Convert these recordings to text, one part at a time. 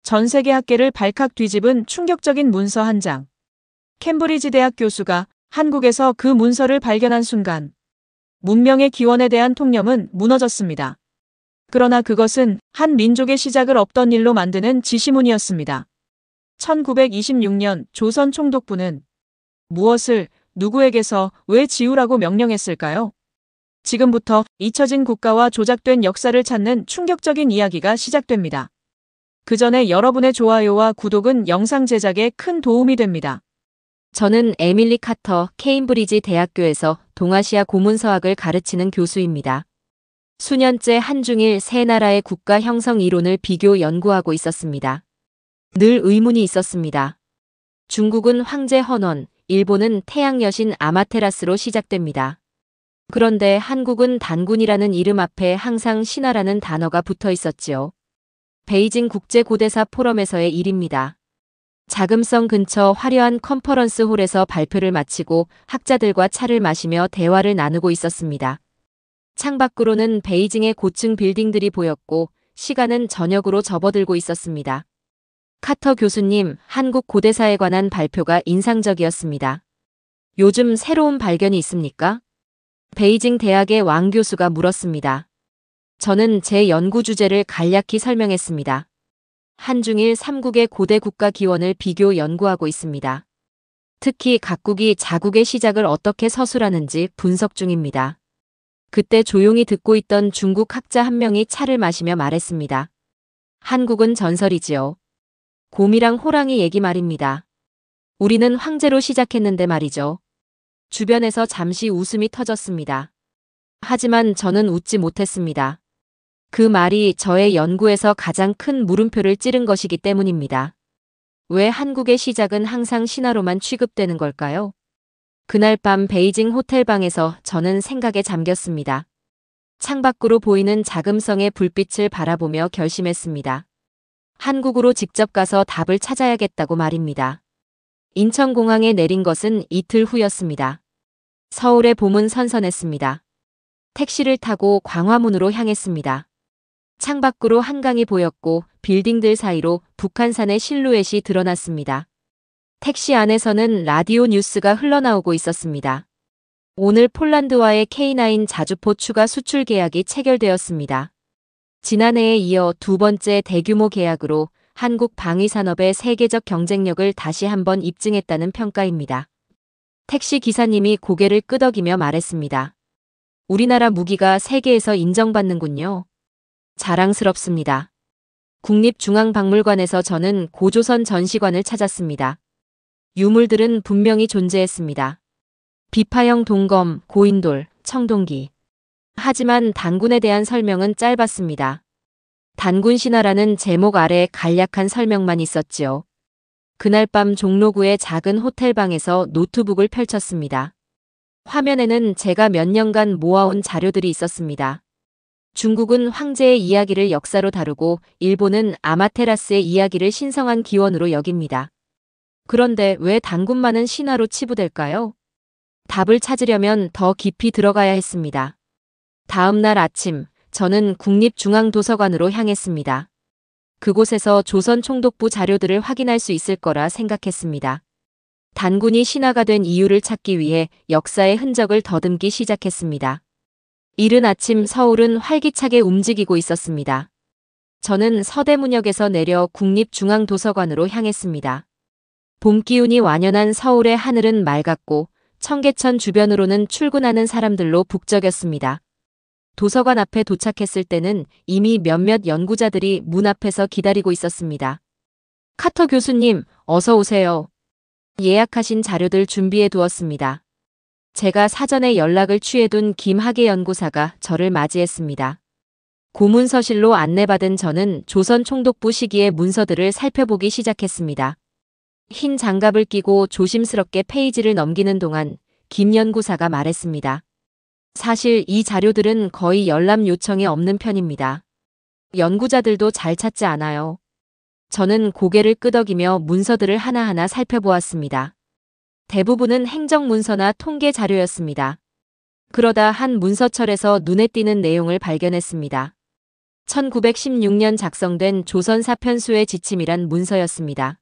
전 세계 학계를 발칵 뒤집은 충격적인 문서 한 장. 캠브리지 대학 교수가 한국에서 그 문서를 발견한 순간 문명의 기원에 대한 통념은 무너졌습니다. 그러나 그것은 한 민족의 시작을 없던 일로 만드는 지시문이었습니다. 1926년 조선 총독부는 무엇을 누구에게서 왜 지우라고 명령했을까요? 지금부터 잊혀진 국가와 조작된 역사를 찾는 충격적인 이야기가 시작됩니다. 그 전에 여러분의 좋아요와 구독은 영상 제작에 큰 도움이 됩니다. 저는 에밀리 카터 케임브리지 대학교에서 동아시아 고문서학을 가르치는 교수입니다. 수년째 한중일 세 나라의 국가 형성 이론을 비교 연구하고 있었습니다. 늘 의문이 있었습니다. 중국은 황제 헌원, 일본은 태양 여신 아마테라스로 시작됩니다. 그런데 한국은 단군이라는 이름 앞에 항상 신화라는 단어가 붙어 있었지요. 베이징 국제고대사 포럼에서의 일입니다. 자금성 근처 화려한 컨퍼런스 홀에서 발표를 마치고 학자들과 차를 마시며 대화를 나누고 있었습니다. 창밖으로는 베이징의 고층 빌딩들이 보였고 시간은 저녁으로 접어들고 있었습니다. 카터 교수님, 한국 고대사에 관한 발표가 인상적이었습니다. 요즘 새로운 발견이 있습니까? 베이징 대학의 왕 교수가 물었습니다. 저는 제 연구 주제를 간략히 설명했습니다. 한중일 3국의 고대 국가 기원을 비교 연구하고 있습니다. 특히 각국이 자국의 시작을 어떻게 서술하는지 분석 중입니다. 그때 조용히 듣고 있던 중국 학자 한 명이 차를 마시며 말했습니다. 한국은 전설이지요. 곰이랑 호랑이 얘기 말입니다. 우리는 황제로 시작했는데 말이죠. 주변에서 잠시 웃음이 터졌습니다. 하지만 저는 웃지 못했습니다. 그 말이 저의 연구에서 가장 큰 물음표를 찌른 것이기 때문입니다. 왜 한국의 시작은 항상 신화로만 취급되는 걸까요? 그날 밤 베이징 호텔방에서 저는 생각에 잠겼습니다. 창밖으로 보이는 자금성의 불빛을 바라보며 결심했습니다. 한국으로 직접 가서 답을 찾아야겠다고 말입니다. 인천공항에 내린 것은 이틀 후였습니다. 서울의 봄은 선선했습니다. 택시를 타고 광화문으로 향했습니다. 창밖으로 한강이 보였고 빌딩들 사이로 북한산의 실루엣이 드러났습니다. 택시 안에서는 라디오 뉴스가 흘러나오고 있었습니다. 오늘 폴란드와의 K9 자주포 추가 수출 계약이 체결되었습니다. 지난해에 이어 두 번째 대규모 계약으로 한국 방위산업의 세계적 경쟁력을 다시 한번 입증했다는 평가입니다. 택시 기사님이 고개를 끄덕이며 말했습니다. 우리나라 무기가 세계에서 인정받는군요. 자랑스럽습니다. 국립중앙박물관에서 저는 고조선 전시관을 찾았습니다. 유물들은 분명히 존재했습니다. 비파형 동검, 고인돌, 청동기. 하지만 단군에 대한 설명은 짧았습니다. 단군 신화라는 제목 아래 간략한 설명만 있었지요. 그날 밤 종로구의 작은 호텔방에서 노트북을 펼쳤습니다. 화면에는 제가 몇 년간 모아온 자료들이 있었습니다. 중국은 황제의 이야기를 역사로 다루고 일본은 아마테라스의 이야기를 신성한 기원으로 여깁니다. 그런데 왜 단군만은 신화로 치부될까요? 답을 찾으려면 더 깊이 들어가야 했습니다. 다음 날 아침, 저는 국립중앙도서관으로 향했습니다. 그곳에서 조선 총독부 자료들을 확인할 수 있을 거라 생각했습니다. 단군이 신화가 된 이유를 찾기 위해 역사의 흔적을 더듬기 시작했습니다. 이른 아침 서울은 활기차게 움직이고 있었습니다. 저는 서대문역에서 내려 국립중앙도서관으로 향했습니다. 봄 기운이 완연한 서울의 하늘은 맑았고 청계천 주변으로는 출근하는 사람들로 북적였습니다. 도서관 앞에 도착했을 때는 이미 몇몇 연구자들이 문 앞에서 기다리고 있었습니다. 카터 교수님, 어서 오세요. 예약하신 자료들 준비해 두었습니다. 제가 사전에 연락을 취해둔 김학의 연구사가 저를 맞이했습니다. 고문서실로 안내받은 저는 조선 총독부 시기의 문서들을 살펴보기 시작했습니다. 흰 장갑을 끼고 조심스럽게 페이지를 넘기는 동안 김 연구사가 말했습니다. 사실 이 자료들은 거의 열람 요청이 없는 편입니다. 연구자들도 잘 찾지 않아요. 저는 고개를 끄덕이며 문서들을 하나하나 살펴보았습니다. 대부분은 행정문서나 통계 자료였습니다. 그러다 한 문서철에서 눈에 띄는 내용을 발견했습니다. 1916년 작성된 조선사편수의 지침이란 문서였습니다.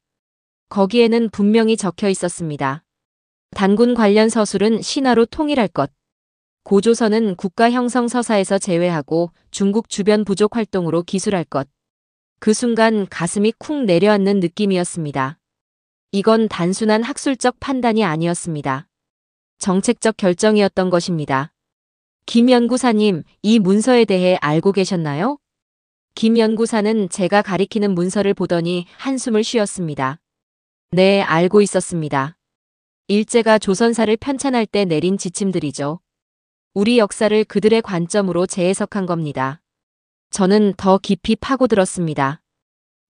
거기에는 분명히 적혀 있었습니다. 단군 관련 서술은 신하로 통일할 것. 고조선은 국가형성서사에서 제외하고 중국 주변 부족 활동으로 기술할 것. 그 순간 가슴이 쿵 내려앉는 느낌이었습니다. 이건 단순한 학술적 판단이 아니었습니다. 정책적 결정이었던 것입니다. 김 연구사님, 이 문서에 대해 알고 계셨나요? 김 연구사는 제가 가리키는 문서를 보더니 한숨을 쉬었습니다. 네, 알고 있었습니다. 일제가 조선사를 편찬할 때 내린 지침들이죠. 우리 역사를 그들의 관점으로 재해석한 겁니다. 저는 더 깊이 파고들었습니다.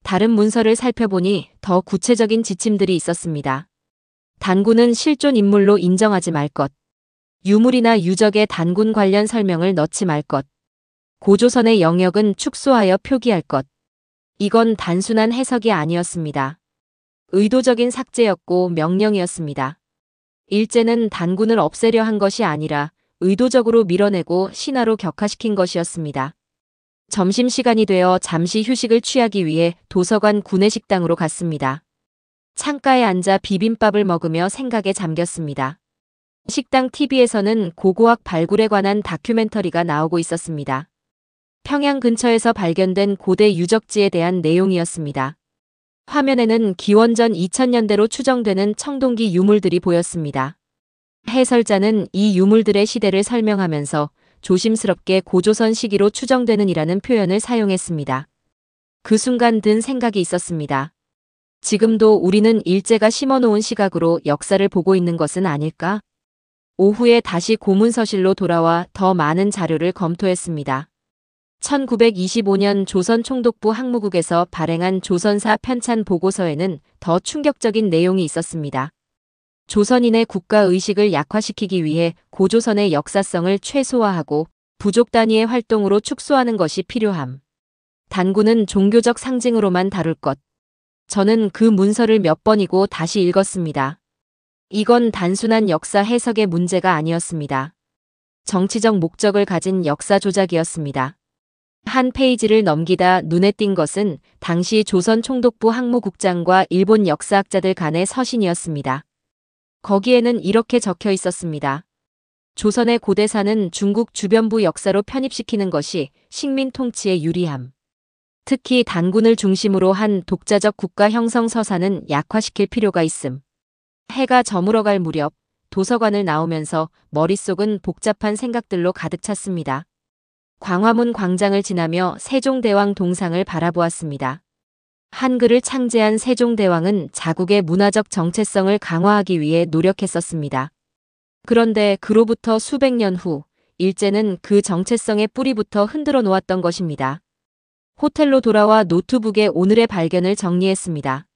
다른 문서를 살펴보니 더 구체적인 지침들이 있었습니다. 단군은 실존 인물로 인정하지 말 것. 유물이나 유적에 단군 관련 설명을 넣지 말 것. 고조선의 영역은 축소하여 표기할 것. 이건 단순한 해석이 아니었습니다. 의도적인 삭제였고 명령이었습니다. 일제는 단군을 없애려 한 것이 아니라 의도적으로 밀어내고 신하로 격화시킨 것이었습니다. 점심시간이 되어 잠시 휴식을 취하기 위해 도서관 구내식당으로 갔습니다. 창가에 앉아 비빔밥을 먹으며 생각에 잠겼습니다. 식당 TV에서는 고고학 발굴에 관한 다큐멘터리가 나오고 있었습니다. 평양 근처에서 발견된 고대 유적지에 대한 내용이었습니다. 화면에는 기원전 2000년대로 추정되는 청동기 유물들이 보였습니다. 해설자는 이 유물들의 시대를 설명하면서 조심스럽게 고조선 시기로 추정되는이라는 표현을 사용했습니다. 그 순간 든 생각이 있었습니다. 지금도 우리는 일제가 심어놓은 시각으로 역사를 보고 있는 것은 아닐까? 오후에 다시 고문서실로 돌아와 더 많은 자료를 검토했습니다. 1925년 조선총독부 항무국에서 발행한 조선사 편찬 보고서에는 더 충격적인 내용이 있었습니다. 조선인의 국가의식을 약화시키기 위해 고조선의 역사성을 최소화하고 부족 단위의 활동으로 축소하는 것이 필요함. 단군은 종교적 상징으로만 다룰 것. 저는 그 문서를 몇 번이고 다시 읽었습니다. 이건 단순한 역사 해석의 문제가 아니었습니다. 정치적 목적을 가진 역사 조작이었습니다. 한 페이지를 넘기다 눈에 띈 것은 당시 조선 총독부 항무국장과 일본 역사학자들 간의 서신이었습니다. 거기에는 이렇게 적혀 있었습니다. 조선의 고대사는 중국 주변부 역사로 편입시키는 것이 식민 통치에 유리함. 특히 단군을 중심으로 한 독자적 국가 형성 서사는 약화시킬 필요가 있음. 해가 저물어갈 무렵 도서관을 나오면서 머릿속은 복잡한 생각들로 가득 찼습니다. 광화문 광장을 지나며 세종대왕 동상을 바라보았습니다. 한글을 창제한 세종대왕은 자국의 문화적 정체성을 강화하기 위해 노력했었습니다. 그런데 그로부터 수백 년 후, 일제는 그 정체성의 뿌리부터 흔들어 놓았던 것입니다. 호텔로 돌아와 노트북에 오늘의 발견을 정리했습니다.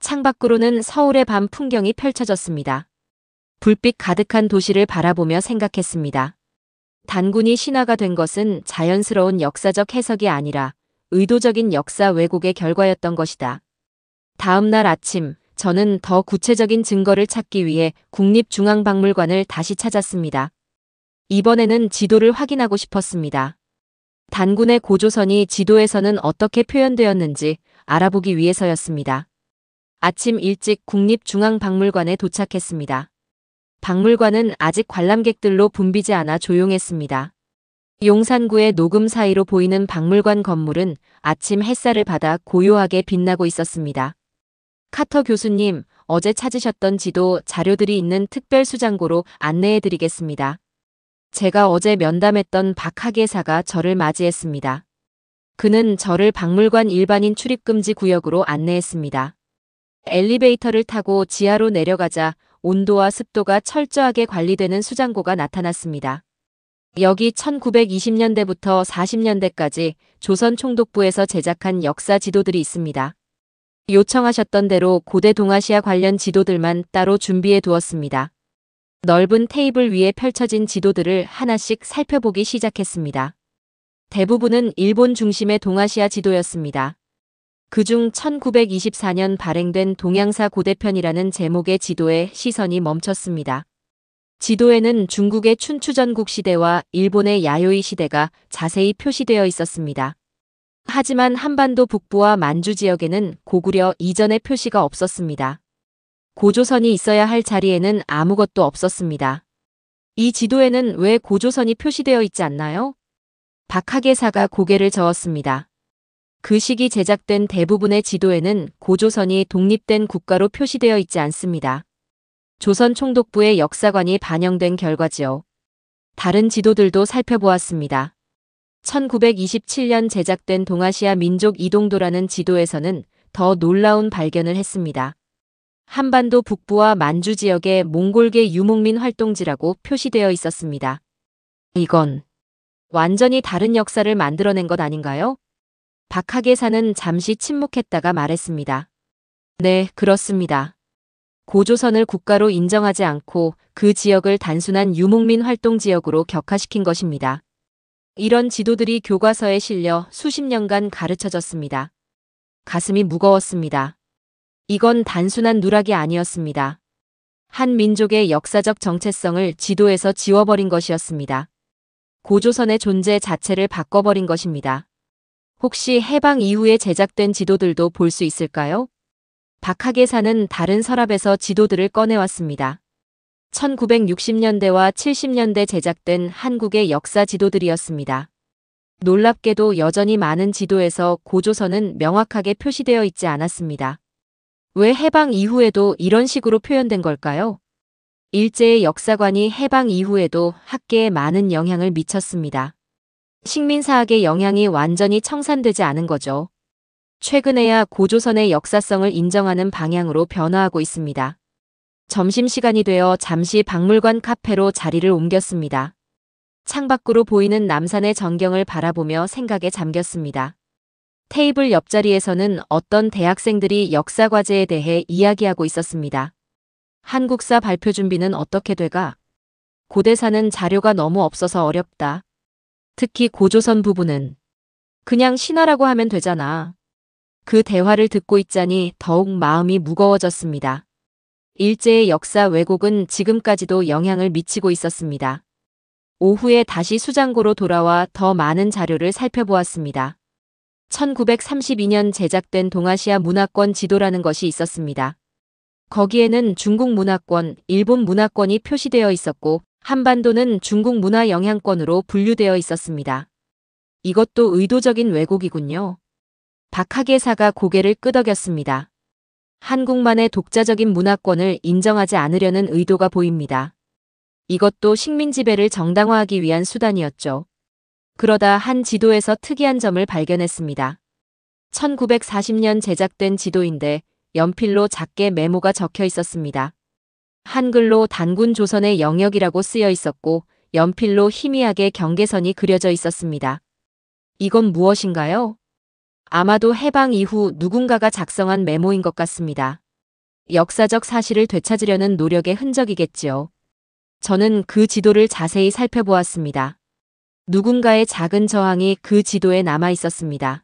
창밖으로는 서울의 밤 풍경이 펼쳐졌습니다. 불빛 가득한 도시를 바라보며 생각했습니다. 단군이 신하가 된 것은 자연스러운 역사적 해석이 아니라 의도적인 역사 왜곡의 결과였던 것이다. 다음 날 아침, 저는 더 구체적인 증거를 찾기 위해 국립중앙박물관을 다시 찾았습니다. 이번에는 지도를 확인하고 싶었습니다. 단군의 고조선이 지도에서는 어떻게 표현되었는지 알아보기 위해서였습니다. 아침 일찍 국립중앙박물관에 도착했습니다. 박물관은 아직 관람객들로 붐비지 않아 조용했습니다. 용산구의 녹음 사이로 보이는 박물관 건물은 아침 햇살을 받아 고요하게 빛나고 있었습니다. 카터 교수님, 어제 찾으셨던 지도 자료들이 있는 특별 수장고로 안내해드리겠습니다. 제가 어제 면담했던 박 학예사가 저를 맞이했습니다. 그는 저를 박물관 일반인 출입금지 구역으로 안내했습니다. 엘리베이터를 타고 지하로 내려가자 온도와 습도가 철저하게 관리되는 수장고가 나타났습니다. 여기 1920년대부터 40년대까지 조선 총독부에서 제작한 역사 지도들이 있습니다. 요청하셨던 대로 고대 동아시아 관련 지도들만 따로 준비해 두었습니다. 넓은 테이블 위에 펼쳐진 지도들을 하나씩 살펴보기 시작했습니다. 대부분은 일본 중심의 동아시아 지도였습니다. 그중 1924년 발행된 동양사 고대편이라는 제목의 지도에 시선이 멈췄습니다. 지도에는 중국의 춘추전국 시대와 일본의 야요이 시대가 자세히 표시되어 있었습니다. 하지만 한반도 북부와 만주 지역에는 고구려 이전의 표시가 없었습니다. 고조선이 있어야 할 자리에는 아무것도 없었습니다. 이 지도에는 왜 고조선이 표시되어 있지 않나요? 박학예사가 고개를 저었습니다. 그 시기 제작된 대부분의 지도에는 고조선이 독립된 국가로 표시되어 있지 않습니다. 조선 총독부의 역사관이 반영된 결과지요. 다른 지도들도 살펴보았습니다. 1927년 제작된 동아시아 민족 이동도라는 지도에서는 더 놀라운 발견을 했습니다. 한반도 북부와 만주 지역의 몽골계 유목민 활동지라고 표시되어 있었습니다. 이건 완전히 다른 역사를 만들어낸 것 아닌가요? 박학예사는 잠시 침묵했다가 말했습니다. 네, 그렇습니다. 고조선을 국가로 인정하지 않고 그 지역을 단순한 유목민 활동 지역으로 격화시킨 것입니다. 이런 지도들이 교과서에 실려 수십 년간 가르쳐졌습니다. 가슴이 무거웠습니다. 이건 단순한 누락이 아니었습니다. 한 민족의 역사적 정체성을 지도에서 지워버린 것이었습니다. 고조선의 존재 자체를 바꿔버린 것입니다. 혹시 해방 이후에 제작된 지도들도 볼 수 있을까요? 박학예사는 다른 서랍에서 지도들을 꺼내왔습니다. 1960년대와 70년대 제작된 한국의 역사 지도들이었습니다. 놀랍게도 여전히 많은 지도에서 고조선은 명확하게 표시되어 있지 않았습니다. 왜 해방 이후에도 이런 식으로 표현된 걸까요? 일제의 역사관이 해방 이후에도 학계에 많은 영향을 미쳤습니다. 식민사학의 영향이 완전히 청산되지 않은 거죠. 최근에야 고조선의 역사성을 인정하는 방향으로 변화하고 있습니다. 점심시간이 되어 잠시 박물관 카페로 자리를 옮겼습니다. 창밖으로 보이는 남산의 전경을 바라보며 생각에 잠겼습니다. 테이블 옆자리에서는 어떤 대학생들이 역사 과제에 대해 이야기하고 있었습니다. 한국사 발표 준비는 어떻게 돼가? 고대사는 자료가 너무 없어서 어렵다. 특히 고조선 부분은 그냥 신화라고 하면 되잖아. 그 대화를 듣고 있자니 더욱 마음이 무거워졌습니다. 일제의 역사 왜곡은 지금까지도 영향을 미치고 있었습니다. 오후에 다시 수장고로 돌아와 더 많은 자료를 살펴보았습니다. 1932년 제작된 동아시아 문화권 지도라는 것이 있었습니다. 거기에는 중국 문화권, 일본 문화권이 표시되어 있었고 한반도는 중국 문화 영향권으로 분류되어 있었습니다. 이것도 의도적인 왜곡이군요. 박학예사가 고개를 끄덕였습니다. 한국만의 독자적인 문화권을 인정하지 않으려는 의도가 보입니다. 이것도 식민 지배를 정당화하기 위한 수단이었죠. 그러다 한 지도에서 특이한 점을 발견했습니다. 1940년 제작된 지도인데 연필로 작게 메모가 적혀 있었습니다. 한글로 단군 조선의 영역이라고 쓰여 있었고 연필로 희미하게 경계선이 그려져 있었습니다. 이건 무엇인가요? 아마도 해방 이후 누군가가 작성한 메모인 것 같습니다. 역사적 사실을 되찾으려는 노력의 흔적이겠지요. 저는 그 지도를 자세히 살펴보았습니다. 누군가의 작은 저항이 그 지도에 남아 있었습니다.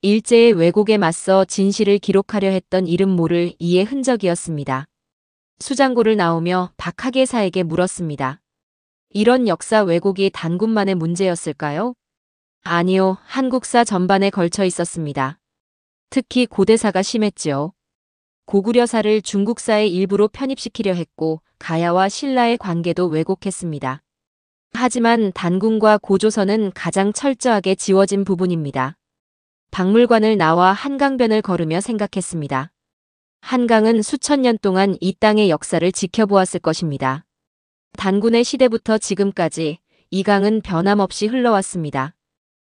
일제의 왜곡에 맞서 진실을 기록하려 했던 이름 모를 이의 흔적이었습니다. 수장고를 나오며 박학예사에게 물었습니다. 이런 역사 왜곡이 단군만의 문제였을까요? 아니요, 한국사 전반에 걸쳐 있었습니다. 특히 고대사가 심했지요. 고구려사를 중국사의 일부로 편입시키려 했고 가야와 신라의 관계도 왜곡했습니다. 하지만 단군과 고조선은 가장 철저하게 지워진 부분입니다. 박물관을 나와 한강변을 걸으며 생각했습니다. 한강은 수천 년 동안 이 땅의 역사를 지켜보았을 것입니다. 단군의 시대부터 지금까지 이 강은 변함없이 흘러왔습니다.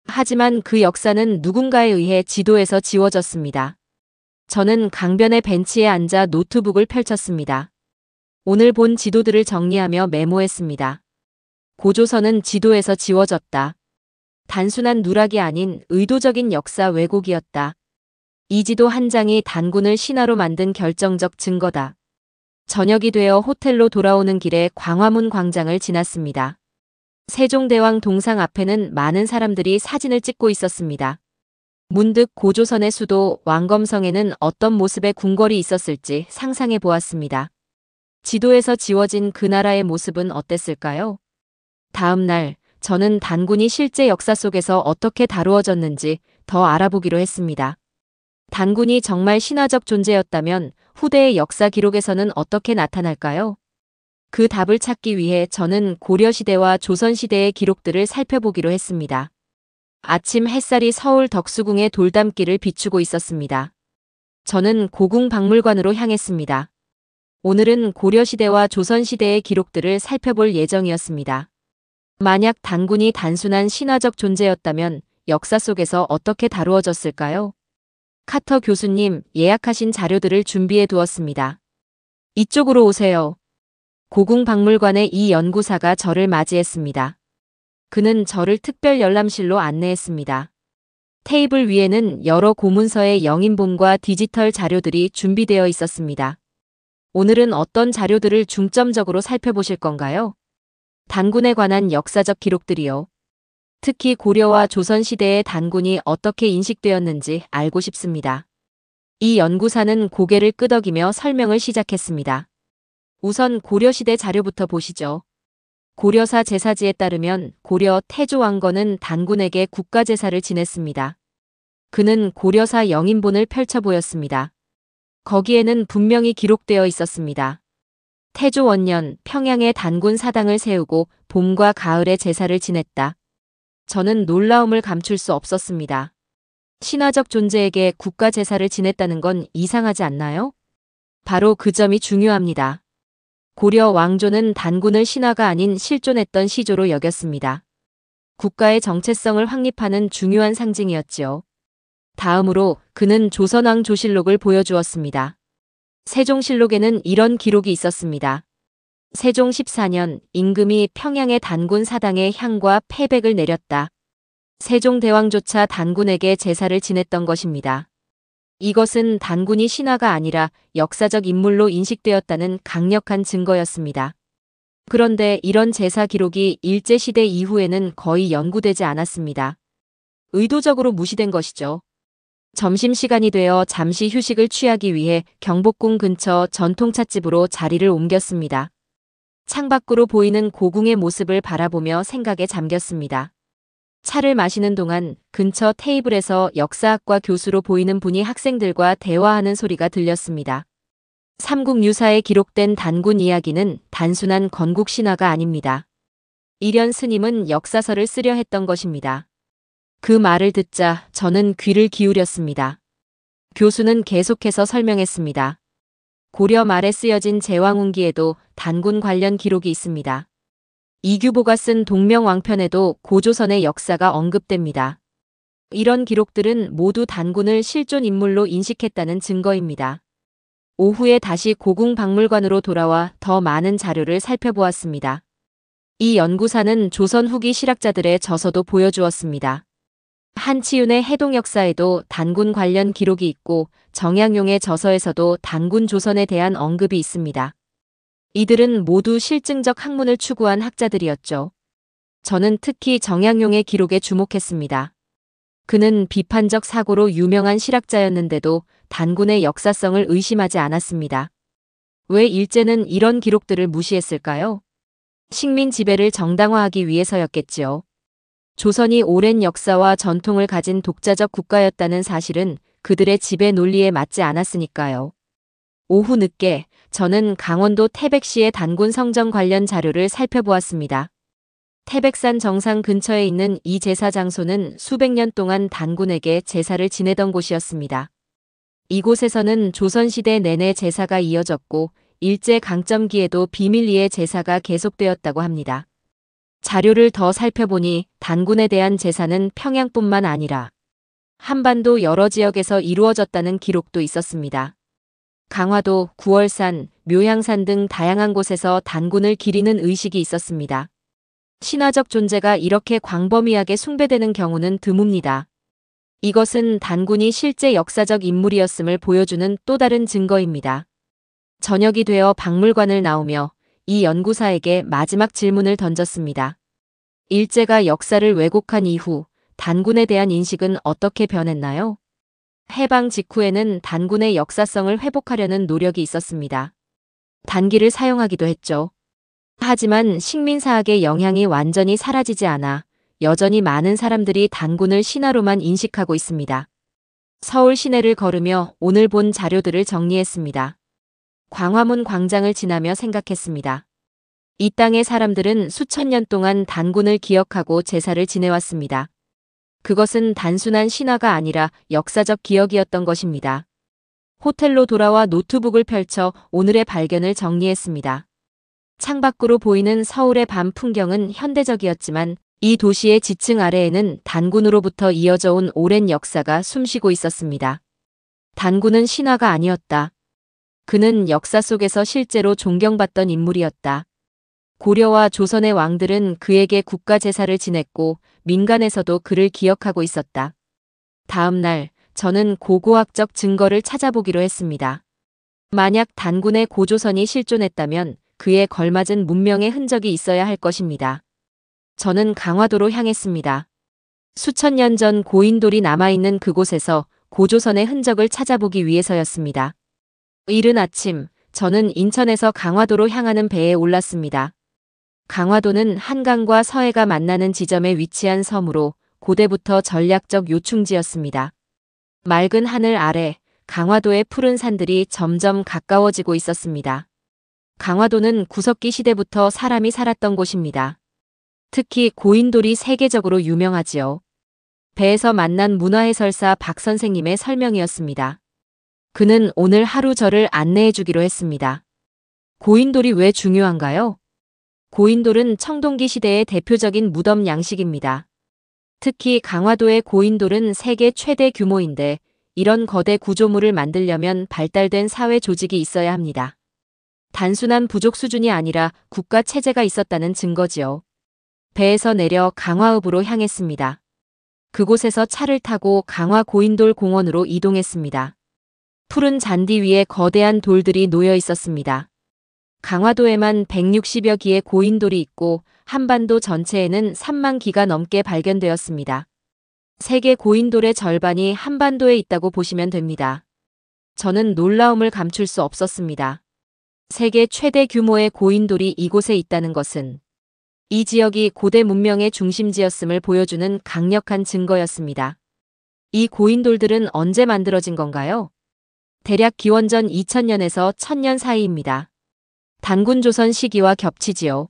하지만 그 역사는 누군가에 의해 지도에서 지워졌습니다. 저는 강변의 벤치에 앉아 노트북을 펼쳤습니다. 오늘 본 지도들을 정리하며 메모했습니다. 고조선은 지도에서 지워졌다. 단순한 누락이 아닌 의도적인 역사 왜곡이었다. 이 지도 한 장이 단군을 신하로 만든 결정적 증거다. 저녁이 되어 호텔로 돌아오는 길에 광화문 광장을 지났습니다. 세종대왕 동상 앞에는 많은 사람들이 사진을 찍고 있었습니다. 문득 고조선의 수도 왕검성에는 어떤 모습의 궁궐이 있었을지 상상해 보았습니다. 지도에서 지워진 그 나라의 모습은 어땠을까요? 다음 날 저는 단군이 실제 역사 속에서 어떻게 다루어졌는지 더 알아보기로 했습니다. 단군이 정말 신화적 존재였다면 후대의 역사 기록에서는 어떻게 나타날까요? 그 답을 찾기 위해 저는 고려시대와 조선시대의 기록들을 살펴보기로 했습니다. 아침 햇살이 서울 덕수궁의 돌담길을 비추고 있었습니다. 저는 고궁박물관으로 향했습니다. 오늘은 고려시대와 조선시대의 기록들을 살펴볼 예정이었습니다. 만약 단군이 단순한 신화적 존재였다면 역사 속에서 어떻게 다루어졌을까요? 카터 교수님, 예약하신 자료들을 준비해 두었습니다. 이쪽으로 오세요. 고궁박물관의 이 연구사가 저를 맞이했습니다. 그는 저를 특별 열람실로 안내했습니다. 테이블 위에는 여러 고문서의 영인본과 디지털 자료들이 준비되어 있었습니다. 오늘은 어떤 자료들을 중점적으로 살펴보실 건가요? 단군에 관한 역사적 기록들이요. 특히 고려와 조선시대의 단군이 어떻게 인식되었는지 알고 싶습니다. 이 연구사는 고개를 끄덕이며 설명을 시작했습니다. 우선 고려시대 자료부터 보시죠. 고려사 제사지에 따르면 고려 태조왕건은 단군에게 국가제사를 지냈습니다. 그는 고려사 영인본을 펼쳐 보였습니다. 거기에는 분명히 기록되어 있었습니다. 태조 원년 평양에 단군 사당을 세우고 봄과 가을에 제사를 지냈다. 저는 놀라움을 감출 수 없었습니다. 신화적 존재에게 국가제사를 지냈다는 건 이상하지 않나요? 바로 그 점이 중요합니다. 고려 왕조는 단군을 신화가 아닌 실존했던 시조로 여겼습니다. 국가의 정체성을 확립하는 중요한 상징이었지요. 다음으로 그는 조선왕 조실록을 보여주었습니다. 세종실록에는 이런 기록이 있었습니다. 세종 14년 임금이 평양의 단군 사당에 향과 패백을 내렸다. 세종대왕조차 단군에게 제사를 지냈던 것입니다. 이것은 단군이 신화가 아니라 역사적 인물로 인식되었다는 강력한 증거였습니다. 그런데 이런 제사 기록이 일제시대 이후에는 거의 연구되지 않았습니다. 의도적으로 무시된 것이죠. 점심시간이 되어 잠시 휴식을 취하기 위해 경복궁 근처 전통찻집으로 자리를 옮겼습니다. 창밖으로 보이는 고궁의 모습을 바라보며 생각에 잠겼습니다. 차를 마시는 동안 근처 테이블에서 역사학과 교수로 보이는 분이 학생들과 대화하는 소리가 들렸습니다. 삼국유사에 기록된 단군 이야기는 단순한 건국 신화가 아닙니다. 일현 스님은 역사서를 쓰려 했던 것입니다. 그 말을 듣자 저는 귀를 기울였습니다. 교수는 계속해서 설명했습니다. 고려 말에 쓰여진 제왕운기에도 단군 관련 기록이 있습니다. 이규보가 쓴 동명왕편에도 고조선의 역사가 언급됩니다. 이런 기록들은 모두 단군을 실존 인물로 인식했다는 증거입니다. 오후에 다시 고궁박물관으로 돌아와 더 많은 자료를 살펴보았습니다. 이 연구사는 조선 후기 실학자들의 저서도 보여주었습니다. 한치윤의 해동역사에도 단군 관련 기록이 있고 정약용의 저서에서도 단군 조선에 대한 언급이 있습니다. 이들은 모두 실증적 학문을 추구한 학자들이었죠. 저는 특히 정약용의 기록에 주목했습니다. 그는 비판적 사고로 유명한 실학자였는데도 단군의 역사성을 의심하지 않았습니다. 왜 일제는 이런 기록들을 무시했을까요? 식민 지배를 정당화하기 위해서였겠지요. 조선이 오랜 역사와 전통을 가진 독자적 국가였다는 사실은 그들의 지배 논리에 맞지 않았으니까요. 오후 늦게 저는 강원도 태백시의 단군 성전 관련 자료를 살펴보았습니다. 태백산 정상 근처에 있는 이 제사 장소는 수백 년 동안 단군에게 제사를 지내던 곳이었습니다. 이곳에서는 조선시대 내내 제사가 이어졌고 일제 강점기에도 비밀리에 제사가 계속되었다고 합니다. 자료를 더 살펴보니 단군에 대한 제사는 평양뿐만 아니라 한반도 여러 지역에서 이루어졌다는 기록도 있었습니다. 강화도, 구월산, 묘향산 등 다양한 곳에서 단군을 기리는 의식이 있었습니다. 신화적 존재가 이렇게 광범위하게 숭배되는 경우는 드뭅니다. 이것은 단군이 실제 역사적 인물이었음을 보여주는 또 다른 증거입니다. 저녁이 되어 박물관을 나오며 이 연구사에게 마지막 질문을 던졌습니다. 일제가 역사를 왜곡한 이후 단군에 대한 인식은 어떻게 변했나요? 해방 직후에는 단군의 역사성을 회복하려는 노력이 있었습니다. 단기를 사용하기도 했죠. 하지만 식민사학의 영향이 완전히 사라지지 않아 여전히 많은 사람들이 단군을 신화로만 인식하고 있습니다. 서울 시내를 걸으며 오늘 본 자료들을 정리했습니다. 광화문 광장을 지나며 생각했습니다. 이 땅의 사람들은 수천 년 동안 단군을 기억하고 제사를 지내왔습니다. 그것은 단순한 신화가 아니라 역사적 기억이었던 것입니다. 호텔로 돌아와 노트북을 펼쳐 오늘의 발견을 정리했습니다. 창밖으로 보이는 서울의 밤 풍경은 현대적이었지만 이 도시의 지층 아래에는 단군으로부터 이어져 온 오랜 역사가 숨쉬고 있었습니다. 단군은 신화가 아니었다. 그는 역사 속에서 실제로 존경받던 인물이었다. 고려와 조선의 왕들은 그에게 국가 제사를 지냈고 민간에서도 그를 기억하고 있었다. 다음 날 저는 고고학적 증거를 찾아보기로 했습니다. 만약 단군의 고조선이 실존했다면 그에 걸맞은 문명의 흔적이 있어야 할 것입니다. 저는 강화도로 향했습니다. 수천 년 전 고인돌이 남아있는 그곳에서 고조선의 흔적을 찾아보기 위해서였습니다. 이른 아침, 저는 인천에서 강화도로 향하는 배에 올랐습니다. 강화도는 한강과 서해가 만나는 지점에 위치한 섬으로 고대부터 전략적 요충지였습니다. 맑은 하늘 아래 강화도의 푸른 산들이 점점 가까워지고 있었습니다. 강화도는 구석기 시대부터 사람이 살았던 곳입니다. 특히 고인돌이 세계적으로 유명하지요. 배에서 만난 문화해설사 박 선생님의 설명이었습니다. 그는 오늘 하루 저를 안내해 주기로 했습니다. 고인돌이 왜 중요한가요? 고인돌은 청동기 시대의 대표적인 무덤 양식입니다. 특히 강화도의 고인돌은 세계 최대 규모인데 이런 거대 구조물을 만들려면 발달된 사회 조직이 있어야 합니다. 단순한 부족 수준이 아니라 국가 체제가 있었다는 증거지요. 배에서 내려 강화읍으로 향했습니다. 그곳에서 차를 타고 강화 고인돌 공원으로 이동했습니다. 푸른 잔디 위에 거대한 돌들이 놓여 있었습니다. 강화도에만 160여 기의 고인돌이 있고 한반도 전체에는 3만 기가 넘게 발견되었습니다. 세계 고인돌의 절반이 한반도에 있다고 보시면 됩니다. 저는 놀라움을 감출 수 없었습니다. 세계 최대 규모의 고인돌이 이곳에 있다는 것은 이 지역이 고대 문명의 중심지였음을 보여주는 강력한 증거였습니다. 이 고인돌들은 언제 만들어진 건가요? 대략 기원전 2000년에서 1000년 사이입니다. 단군 조선 시기와 겹치지요.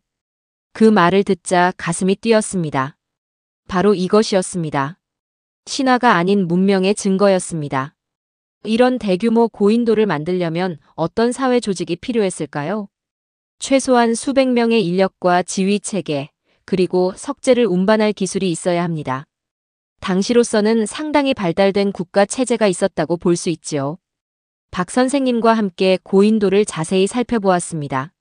그 말을 듣자 가슴이 뛰었습니다. 바로 이것이었습니다. 신화가 아닌 문명의 증거였습니다. 이런 대규모 고인돌을 만들려면 어떤 사회 조직이 필요했을까요? 최소한 수백 명의 인력과 지휘 체계, 그리고 석재를 운반할 기술이 있어야 합니다. 당시로서는 상당히 발달된 국가 체제가 있었다고 볼 수 있지요. 박 선생님과 함께 고인돌을 자세히 살펴보았습니다.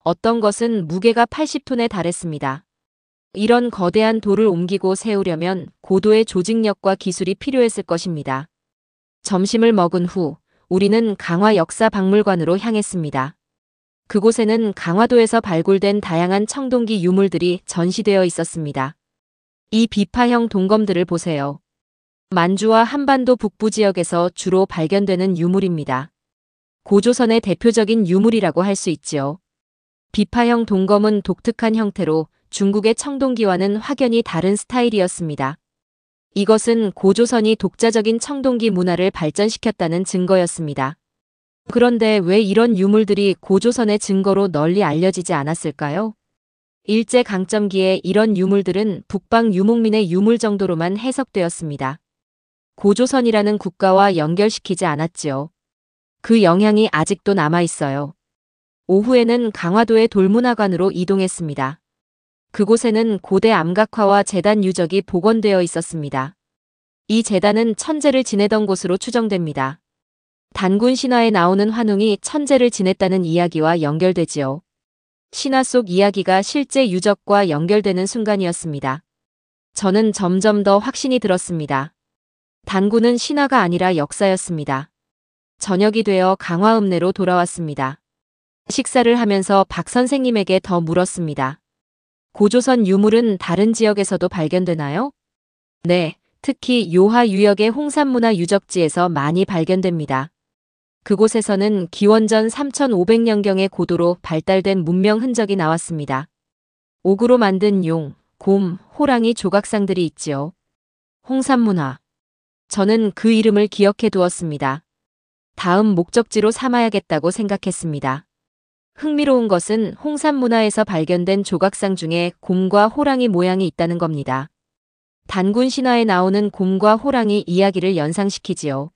어떤 것은 무게가 80톤에 달했습니다. 이런 거대한 돌을 옮기고 세우려면 고도의 조직력과 기술이 필요했을 것입니다. 점심을 먹은 후 우리는 강화 역사박물관으로 향했습니다. 그곳에는 강화도에서 발굴된 다양한 청동기 유물들이 전시되어 있었습니다. 이 비파형 동검들을 보세요. 만주와 한반도 북부 지역에서 주로 발견되는 유물입니다. 고조선의 대표적인 유물이라고 할 수 있지요. 비파형 동검은 독특한 형태로 중국의 청동기와는 확연히 다른 스타일이었습니다. 이것은 고조선이 독자적인 청동기 문화를 발전시켰다는 증거였습니다. 그런데 왜 이런 유물들이 고조선의 증거로 널리 알려지지 않았을까요? 일제강점기에 이런 유물들은 북방 유목민의 유물 정도로만 해석되었습니다. 고조선이라는 국가와 연결시키지 않았지요. 그 영향이 아직도 남아있어요. 오후에는 강화도의 돌문화관으로 이동했습니다. 그곳에는 고대 암각화와 제단 유적이 복원되어 있었습니다. 이 제단은 천재를 지내던 곳으로 추정됩니다. 단군 신화에 나오는 환웅이 천재를 지냈다는 이야기와 연결되지요. 신화 속 이야기가 실제 유적과 연결되는 순간이었습니다. 저는 점점 더 확신이 들었습니다. 단군은 신화가 아니라 역사였습니다. 저녁이 되어 강화읍내로 돌아왔습니다. 식사를 하면서 박 선생님에게 더 물었습니다. 고조선 유물은 다른 지역에서도 발견되나요? 네, 특히 요하 유역의 홍산문화 유적지에서 많이 발견됩니다. 그곳에서는 기원전 3500년경의 고도로 발달된 문명 흔적이 나왔습니다. 옥으로 만든 용, 곰, 호랑이 조각상들이 있지요. 홍산문화. 저는 그 이름을 기억해 두었습니다. 다음 목적지로 삼아야겠다고 생각했습니다. 흥미로운 것은 홍산문화에서 발견된 조각상 중에 곰과 호랑이 모양이 있다는 겁니다. 단군 신화에 나오는 곰과 호랑이 이야기를 연상시키지요.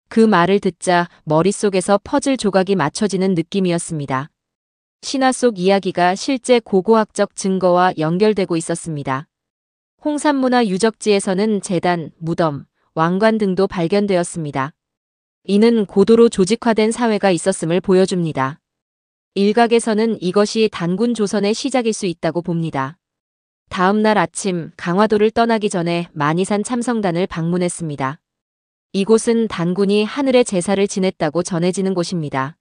그 말을 듣자 머릿속에서 퍼즐 조각이 맞춰지는 느낌이었습니다. 신화 속 이야기가 실제 고고학적 증거와 연결되고 있었습니다. 홍산문화 유적지에서는 제단, 무덤, 왕관 등도 발견되었습니다. 이는 고도로 조직화된 사회가 있었음을 보여줍니다. 일각에서는 이것이 단군 조선의 시작일 수 있다고 봅니다. 다음 날 아침 강화도를 떠나기 전에 만이산 참성단을 방문했습니다. 이곳은 단군이 하늘의 제사를 지냈다고 전해지는 곳입니다.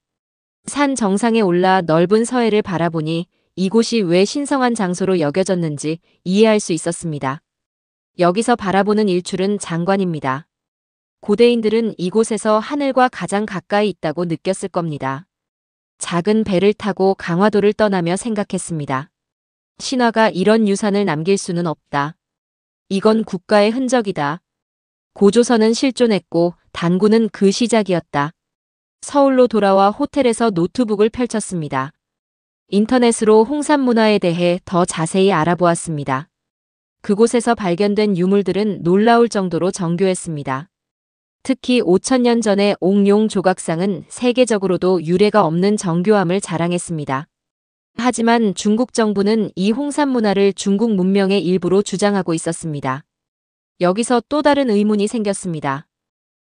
산 정상에 올라 넓은 서해를 바라보니 이곳이 왜 신성한 장소로 여겨졌는지 이해할 수 있었습니다. 여기서 바라보는 일출은 장관입니다. 고대인들은 이곳에서 하늘과 가장 가까이 있다고 느꼈을 겁니다. 작은 배를 타고 강화도를 떠나며 생각했습니다. 신화가 이런 유산을 남길 수는 없다. 이건 국가의 흔적이다. 고조선은 실존했고 단군은 그 시작이었다. 서울로 돌아와 호텔에서 노트북을 펼쳤습니다. 인터넷으로 홍산문화에 대해 더 자세히 알아보았습니다. 그곳에서 발견된 유물들은 놀라울 정도로 정교했습니다. 특히 5000년 전의 옥룡 조각상은 세계적으로도 유례가 없는 정교함을 자랑했습니다. 하지만 중국 정부는 이 홍산문화를 중국 문명의 일부로 주장하고 있었습니다. 여기서 또 다른 의문이 생겼습니다.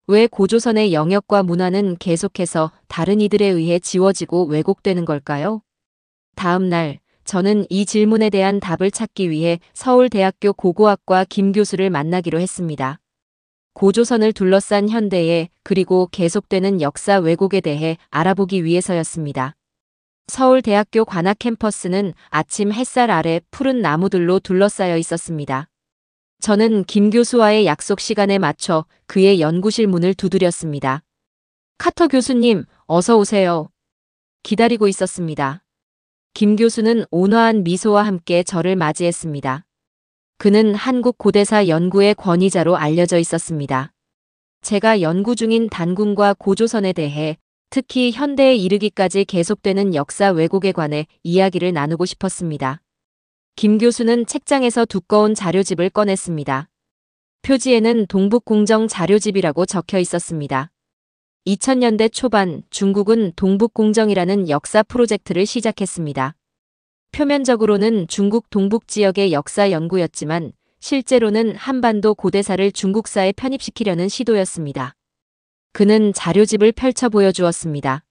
왜 고조선의 영역과 문화는 계속해서 다른 이들에 의해 지워지고 왜곡되는 걸까요? 다음 날, 저는 이 질문에 대한 답을 찾기 위해 서울대학교 고고학과 김 교수를 만나기로 했습니다. 고조선을 둘러싼 현대에 그리고 계속되는 역사 왜곡에 대해 알아보기 위해서였습니다. 서울대학교 관악 캠퍼스는 아침 햇살 아래 푸른 나무들로 둘러싸여 있었습니다. 저는 김 교수와의 약속 시간에 맞춰 그의 연구실 문을 두드렸습니다. 카터 교수님, 어서 오세요. 기다리고 있었습니다. 김 교수는 온화한 미소와 함께 저를 맞이했습니다. 그는 한국 고대사 연구의 권위자로 알려져 있었습니다. 제가 연구 중인 단군과 고조선에 대해 특히 현대에 이르기까지 계속되는 역사 왜곡에 관해 이야기를 나누고 싶었습니다. 김 교수는 책장에서 두꺼운 자료집을 꺼냈습니다. 표지에는 동북공정 자료집이라고 적혀 있었습니다. 2000년대 초반 중국은 동북공정이라는 역사 프로젝트를 시작했습니다. 표면적으로는 중국 동북 지역의 역사 연구였지만 실제로는 한반도 고대사를 중국사에 편입시키려는 시도였습니다. 그는 자료집을 펼쳐 보여주었습니다.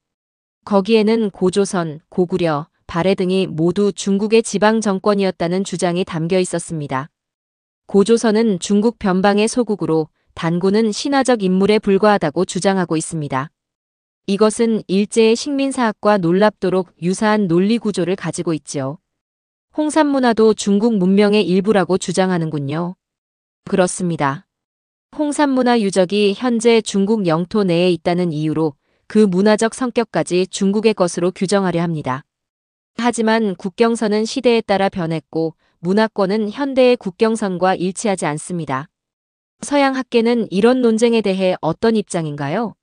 거기에는 고조선, 고구려, 발해 등이 모두 중국의 지방 정권이었다는 주장이 담겨 있었습니다. 고조선은 중국 변방의 소국으로 단군은 신화적 인물에 불과하다고 주장하고 있습니다. 이것은 일제의 식민사학과 놀랍도록 유사한 논리 구조를 가지고 있지요. 홍산문화도 중국 문명의 일부라고 주장하는군요. 그렇습니다. 홍산문화 유적이 현재 중국 영토 내에 있다는 이유로 그 문화적 성격까지 중국의 것으로 규정하려 합니다. 하지만 국경선은 시대에 따라 변했고 문화권은 현대의 국경선과 일치하지 않습니다. 서양 학계는 이런 논쟁에 대해 어떤 입장인가요?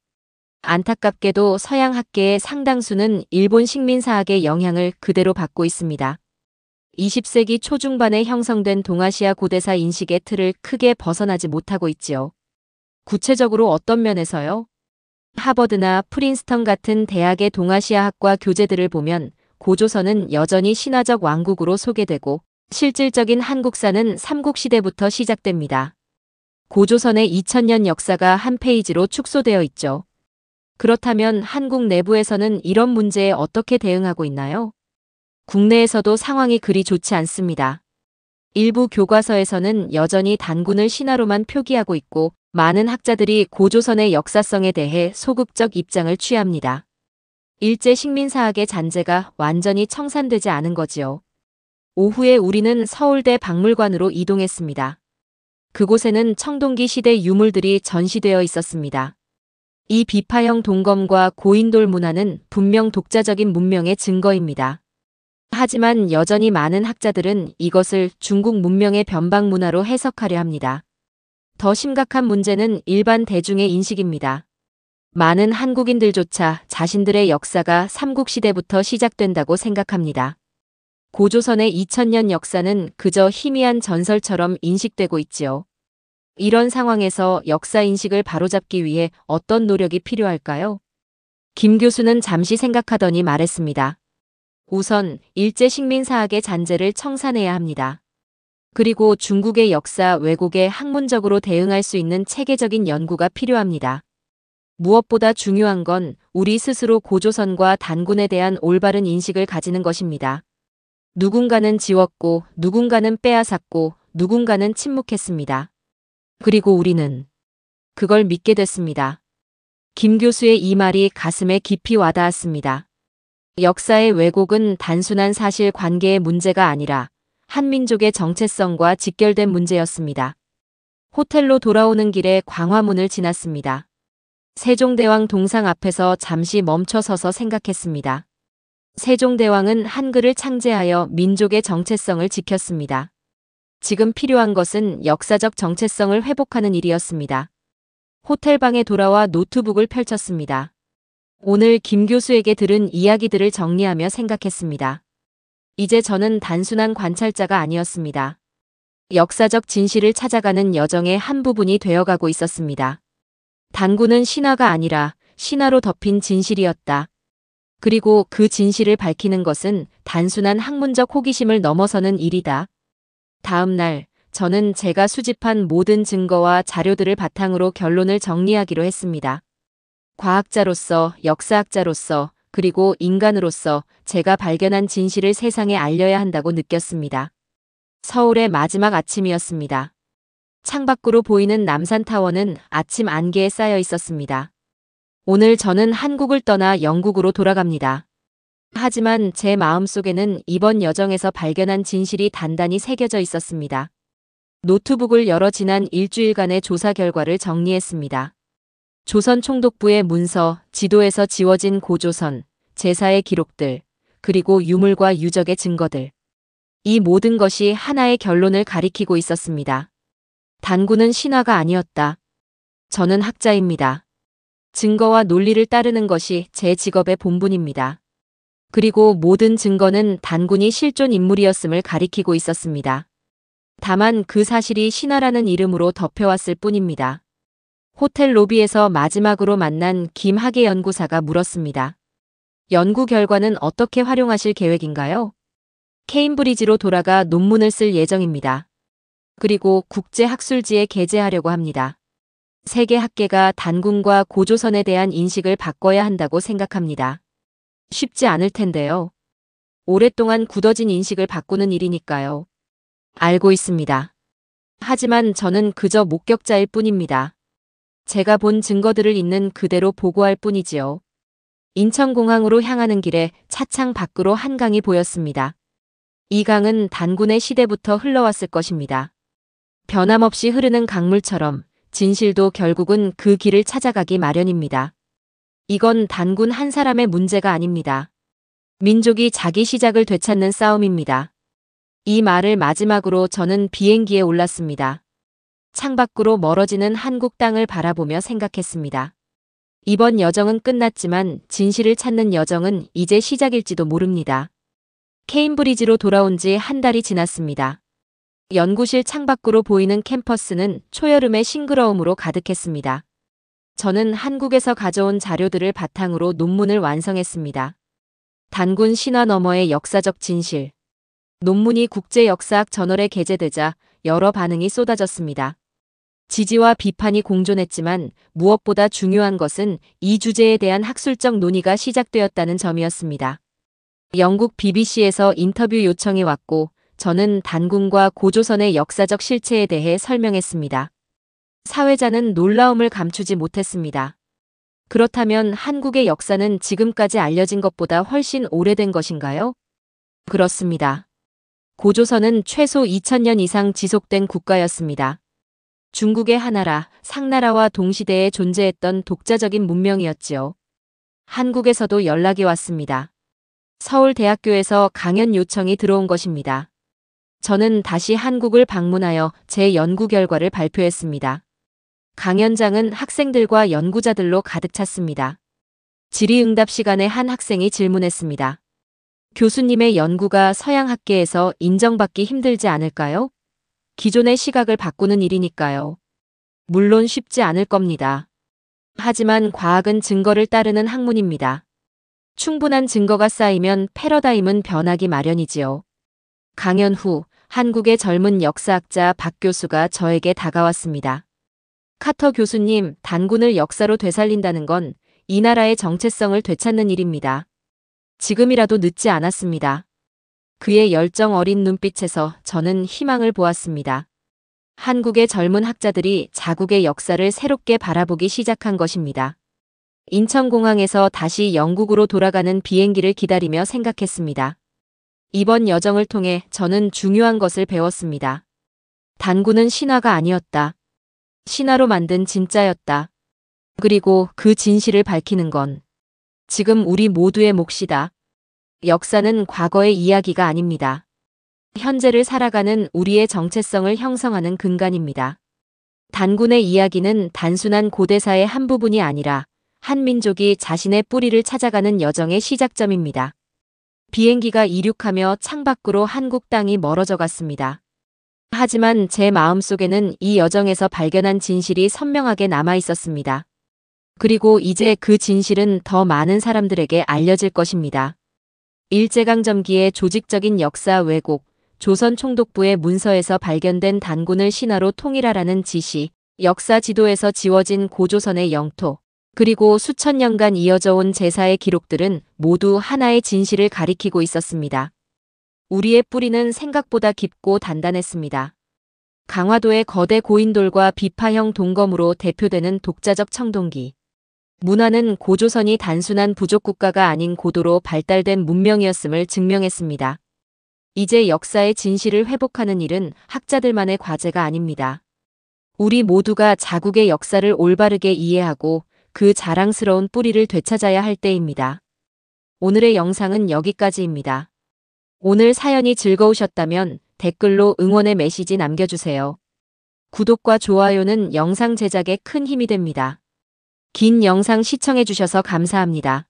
안타깝게도 서양 학계의 상당수는 일본 식민사학의 영향을 그대로 받고 있습니다. 20세기 초중반에 형성된 동아시아 고대사 인식의 틀을 크게 벗어나지 못하고 있지요. 구체적으로 어떤 면에서요? 하버드나 프린스턴 같은 대학의 동아시아학과 교재들을 보면 고조선은 여전히 신화적 왕국으로 소개되고 실질적인 한국사는 삼국시대부터 시작됩니다. 고조선의 2000년 역사가 한 페이지로 축소되어 있죠. 그렇다면 한국 내부에서는 이런 문제에 어떻게 대응하고 있나요? 국내에서도 상황이 그리 좋지 않습니다. 일부 교과서에서는 여전히 단군을 신화로만 표기하고 있고 많은 학자들이 고조선의 역사성에 대해 소극적 입장을 취합니다. 일제 식민사학의 잔재가 완전히 청산되지 않은 거지요. 오후에 우리는 서울대 박물관으로 이동했습니다. 그곳에는 청동기 시대 유물들이 전시되어 있었습니다. 이 비파형 동검과 고인돌 문화는 분명 독자적인 문명의 증거입니다. 하지만 여전히 많은 학자들은 이것을 중국 문명의 변방 문화로 해석하려 합니다. 더 심각한 문제는 일반 대중의 인식입니다. 많은 한국인들조차 자신들의 역사가 삼국시대부터 시작된다고 생각합니다. 고조선의 2000년 역사는 그저 희미한 전설처럼 인식되고 있지요. 이런 상황에서 역사 인식을 바로잡기 위해 어떤 노력이 필요할까요? 김 교수는 잠시 생각하더니 말했습니다. 우선 일제 식민사학의 잔재를 청산해야 합니다. 그리고 중국의 역사 왜곡에 학문적으로 대응할 수 있는 체계적인 연구가 필요합니다. 무엇보다 중요한 건 우리 스스로 고조선과 단군에 대한 올바른 인식을 가지는 것입니다. 누군가는 지웠고 누군가는 빼앗았고 누군가는 침묵했습니다. 그리고 우리는 그걸 믿게 됐습니다. 김 교수의 이 말이 가슴에 깊이 와닿았습니다. 역사의 왜곡은 단순한 사실 관계의 문제가 아니라 한민족의 정체성과 직결된 문제였습니다. 호텔로 돌아오는 길에 광화문을 지났습니다. 세종대왕 동상 앞에서 잠시 멈춰 서서 생각했습니다. 세종대왕은 한글을 창제하여 민족의 정체성을 지켰습니다. 지금 필요한 것은 역사적 정체성을 회복하는 일이었습니다. 호텔방에 돌아와 노트북을 펼쳤습니다. 오늘 김 교수에게 들은 이야기들을 정리하며 생각했습니다. 이제 저는 단순한 관찰자가 아니었습니다. 역사적 진실을 찾아가는 여정의 한 부분이 되어가고 있었습니다. 단군은 신화가 아니라 신화로 덮인 진실이었다. 그리고 그 진실을 밝히는 것은 단순한 학문적 호기심을 넘어서는 일이다. 다음 날, 저는 제가 수집한 모든 증거와 자료들을 바탕으로 결론을 정리하기로 했습니다. 과학자로서, 역사학자로서, 그리고 인간으로서 제가 발견한 진실을 세상에 알려야 한다고 느꼈습니다. 서울의 마지막 아침이었습니다. 창밖으로 보이는 남산타워는 아침 안개에 쌓여 있었습니다. 오늘 저는 한국을 떠나 영국으로 돌아갑니다. 하지만 제 마음속에는 이번 여정에서 발견한 진실이 단단히 새겨져 있었습니다. 노트북을 열어 지난 일주일간의 조사 결과를 정리했습니다. 조선 총독부의 문서, 지도에서 지워진 고조선, 제사의 기록들, 그리고 유물과 유적의 증거들. 이 모든 것이 하나의 결론을 가리키고 있었습니다. 단군은 신화가 아니었다. 저는 학자입니다. 증거와 논리를 따르는 것이 제 직업의 본분입니다. 그리고 모든 증거는 단군이 실존 인물이었음을 가리키고 있었습니다. 다만 그 사실이 신화라는 이름으로 덮여왔을 뿐입니다. 호텔 로비에서 마지막으로 만난 김학의 연구사가 물었습니다. 연구 결과는 어떻게 활용하실 계획인가요? 케임브리지로 돌아가 논문을 쓸 예정입니다. 그리고 국제학술지에 게재하려고 합니다. 세계 학계가 단군과 고조선에 대한 인식을 바꿔야 한다고 생각합니다. 쉽지 않을 텐데요. 오랫동안 굳어진 인식을 바꾸는 일이니까요. 알고 있습니다. 하지만 저는 그저 목격자일 뿐입니다. 제가 본 증거들을 있는 그대로 보고할 뿐이지요. 인천공항으로 향하는 길에 차창 밖으로 한강이 보였습니다. 이 강은 단군의 시대부터 흘러왔을 것입니다. 변함없이 흐르는 강물처럼 진실도 결국은 그 길을 찾아가기 마련입니다. 이건 단군 한 사람의 문제가 아닙니다. 민족이 자기 시작을 되찾는 싸움입니다. 이 말을 마지막으로 저는 비행기에 올랐습니다. 창밖으로 멀어지는 한국 땅을 바라보며 생각했습니다. 이번 여정은 끝났지만 진실을 찾는 여정은 이제 시작일지도 모릅니다. 케임브리지로 돌아온 지 한 달이 지났습니다. 연구실 창밖으로 보이는 캠퍼스는 초여름의 싱그러움으로 가득했습니다. 저는 한국에서 가져온 자료들을 바탕으로 논문을 완성했습니다. 단군 신화 너머의 역사적 진실. 논문이 국제역사학 저널에 게재되자 여러 반응이 쏟아졌습니다. 지지와 비판이 공존했지만 무엇보다 중요한 것은 이 주제에 대한 학술적 논의가 시작되었다는 점이었습니다. 영국 BBC에서 인터뷰 요청이 왔고 저는 단군과 고조선의 역사적 실체에 대해 설명했습니다. 사회자는 놀라움을 감추지 못했습니다. 그렇다면 한국의 역사는 지금까지 알려진 것보다 훨씬 오래된 것인가요? 그렇습니다. 고조선은 최소 2000년 이상 지속된 국가였습니다. 중국의 하나라, 상나라와 동시대에 존재했던 독자적인 문명이었지요. 한국에서도 연락이 왔습니다. 서울대학교에서 강연 요청이 들어온 것입니다. 저는 다시 한국을 방문하여 제 연구 결과를 발표했습니다. 강연장은 학생들과 연구자들로 가득 찼습니다. 질의응답 시간에 한 학생이 질문했습니다. 교수님의 연구가 서양학계에서 인정받기 힘들지 않을까요? 기존의 시각을 바꾸는 일이니까요. 물론 쉽지 않을 겁니다. 하지만 과학은 증거를 따르는 학문입니다. 충분한 증거가 쌓이면 패러다임은 변하기 마련이지요. 강연 후 한국의 젊은 역사학자 박 교수가 저에게 다가왔습니다. 카터 교수님, 단군을 역사로 되살린다는 건 이 나라의 정체성을 되찾는 일입니다. 지금이라도 늦지 않았습니다. 그의 열정 어린 눈빛에서 저는 희망을 보았습니다. 한국의 젊은 학자들이 자국의 역사를 새롭게 바라보기 시작한 것입니다. 인천공항에서 다시 영국으로 돌아가는 비행기를 기다리며 생각했습니다. 이번 여정을 통해 저는 중요한 것을 배웠습니다. 단군은 신화가 아니었다. 신화로 만든 진짜였다. 그리고 그 진실을 밝히는 건 지금 우리 모두의 몫이다. 역사는 과거의 이야기가 아닙니다. 현재를 살아가는 우리의 정체성을 형성하는 근간입니다. 단군의 이야기는 단순한 고대사의 한 부분이 아니라 한 민족이 자신의 뿌리를 찾아가는 여정의 시작점입니다. 비행기가 이륙하며 창밖으로 한국 땅이 멀어져 갔습니다. 하지만 제 마음속에는 이 여정에서 발견한 진실이 선명하게 남아 있었습니다. 그리고 이제 그 진실은 더 많은 사람들에게 알려질 것입니다. 일제강점기의 조직적인 역사 왜곡, 조선 총독부의 문서에서 발견된 단군을 신화로 통일하라는 지시, 역사 지도에서 지워진 고조선의 영토, 그리고 수천 년간 이어져 온 제사의 기록들은 모두 하나의 진실을 가리키고 있었습니다. 우리의 뿌리는 생각보다 깊고 단단했습니다. 강화도의 거대 고인돌과 비파형 동검으로 대표되는 독자적 청동기. 문화는 고조선이 단순한 부족국가가 아닌 고도로 발달된 문명이었음을 증명했습니다. 이제 역사의 진실을 회복하는 일은 학자들만의 과제가 아닙니다. 우리 모두가 자국의 역사를 올바르게 이해하고 그 자랑스러운 뿌리를 되찾아야 할 때입니다. 오늘의 영상은 여기까지입니다. 오늘 사연이 즐거우셨다면 댓글로 응원의 메시지 남겨주세요. 구독과 좋아요는 영상 제작에 큰 힘이 됩니다. 긴 영상 시청해주셔서 감사합니다.